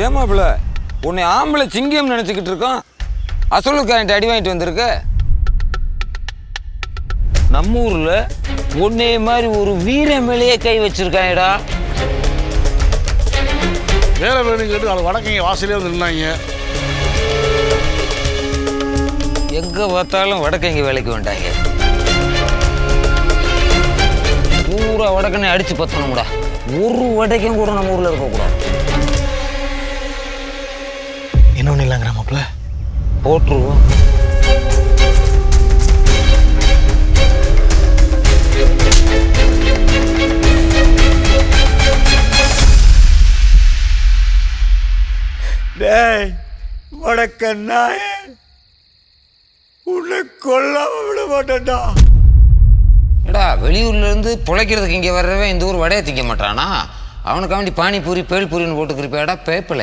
ஏமாப்பிள்ள உன்னை ஆம்பளை சிங்கம் நினச்சிக்கிட்டு இருக்கோம். அசலுக்காரன்ட்டு அடி வாங்கிட்டு வந்திருக்க. நம்ம ஊரில் உன்னைய மாதிரி ஒரு வீர மேலேயே கை வச்சிருக்காங்கடா. வேலை வேணும் கேட்டு அது வடக்கங்க வாசலே வந்து நின்னாங்க. எங்கே பார்த்தாலும் வடக்கங்க வேலைக்கு வேண்டாங்க. பூரா வடக்கனை அடித்து பற்றணும்டா. ஒரு வடக்கம் கூட நம்ம ஊரில் இருக்கக்கூடாது. இன்னொன்று இல்லைங்கிற மாப்பிள்ள போட்டுருவோம். டேய் வடக்கண்ணாயே, உன்னை கொல்லாம விட மாட்டேன்டா. ஏடா வெளியூர்லேருந்து பிழைக்கிறதுக்கு இங்கே வர்றவன் இந்த ஊர் வடையை திங்க மாட்டானா? அவனுக்கு வேண்டி பானிபூரி பேல்பூரின்னு போட்டுக்கிறப்பேடா பேப்பிலை.